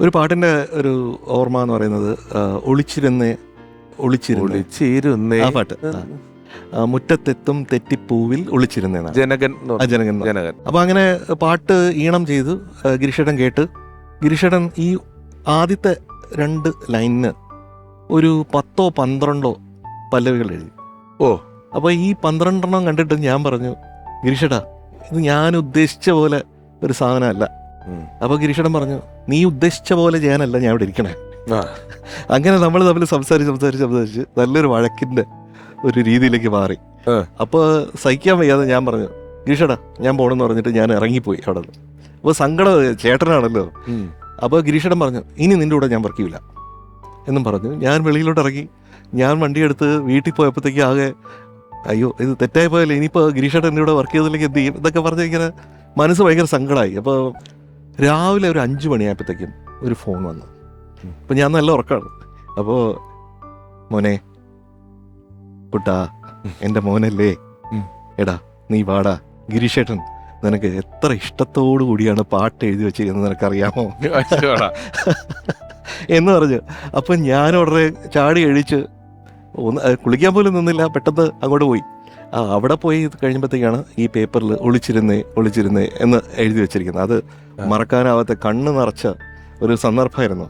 ഒരു പാട്ടിന്റെ ഒരു ഓർമ്മ എന്ന് പറയുന്നത് ഒളിച്ചിരുന്നേ ആ പാട്ട്. മുറ്റത്തെത്തും തെറ്റിപ്പൂവിൽ ഒളിച്ചിരുന്നേന്നാണ്. ജനകൻ. അപ്പൊ അങ്ങനെ പാട്ട് ഈണം ചെയ്തു ഗിരീഷേട്ടൻ കേട്ട്, ഗിരീഷേട്ടൻ ഈ ആദ്യത്തെ 2 ലൈനിന് ഒരു 10-12 പല്ലവികൾ എഴുതി. അപ്പൊ ഈ 12 കണ്ടിട്ട് ഞാൻ പറഞ്ഞു, ഗിരീഷേട്ടാ ഇത് ഞാൻ ഉദ്ദേശിച്ച പോലെ ഒരു സാധനമല്ല. അപ്പൊ ഗിരീഷേട്ടൻ പറഞ്ഞു, നീ ഉദ്ദേശിച്ച പോലെ ചെയ്യാനല്ല ഞാൻ ഇവിടെ ഇരിക്കണേ. അങ്ങനെ നമ്മൾ തമ്മിൽ സംസാരിച്ച് നല്ലൊരു വഴക്കിന്റെ ഒരു രീതിയിലേക്ക് മാറി. അപ്പോൾ സഹിക്കാൻ വയ്യാതെ ഞാൻ പറഞ്ഞു, ഗിരീഷേട്ടാ ഞാൻ പോകണമെന്ന് പറഞ്ഞിട്ട് ഞാൻ ഇറങ്ങിപ്പോയി അവിടെ നിന്ന്. അപ്പോൾ സങ്കടം, ചേട്ടനാണല്ലോ. അപ്പോൾ ഗിരീഷേട്ടൻ പറഞ്ഞു, ഇനി നിൻ്റെ കൂടെ ഞാൻ വർക്ക് ചെയ്യില്ല എന്നും പറഞ്ഞു. ഞാൻ വെളിയിലോട്ട് ഇറങ്ങി. ഞാൻ വണ്ടിയെടുത്ത് വീട്ടിൽ പോയപ്പോഴത്തേക്ക് ആകെ അയ്യോ ഇത് തെറ്റായി പോയല്ലേ, ഇനിയിപ്പോൾ ഗിരീഷേട്ടൻ എൻ്റെ കൂടെ വർക്ക് ചെയ്തില്ലെങ്കിൽ എന്ത് ചെയ്യും ഇതൊക്കെ പറഞ്ഞ് ഇങ്ങനെ മനസ്സ് ഭയങ്കര സങ്കടമായി. അപ്പോൾ രാവിലെ ഒരു 5 മണിയായപ്പോഴത്തേക്കും ഒരു ഫോൺ വന്നു. അപ്പം ഞാൻ നല്ല ഉറക്കമാണ്. അപ്പോൾ മോനെ കുട്ടാ, എൻ്റെ മോനല്ലേ, എടാ നീ വാടാ, ഗിരീഷേട്ടൻ നിനക്ക് എത്ര ഇഷ്ടത്തോടു കൂടിയാണ് പാട്ട് എഴുതി വെച്ചിരിക്കുന്നത് നിനക്കറിയാമോ എന്ന് പറഞ്ഞു. അപ്പം ഞാൻ ഉടനെ ചാടി എഴിച്ച് കുളിക്കാൻ പോലും നിന്നില്ല, പെട്ടെന്ന് അങ്ങോട്ട് പോയി. അവിടെ പോയി കഴിഞ്ഞപ്പോഴത്തേക്കാണ് ഈ പേപ്പറിൽ ഒളിച്ചിരുന്നേ എന്ന് എഴുതി വെച്ചിരിക്കുന്നത്. അത് മറക്കാനാവാത്ത കണ്ണ് നിറച്ച ഒരു സന്ദർഭമായിരുന്നു.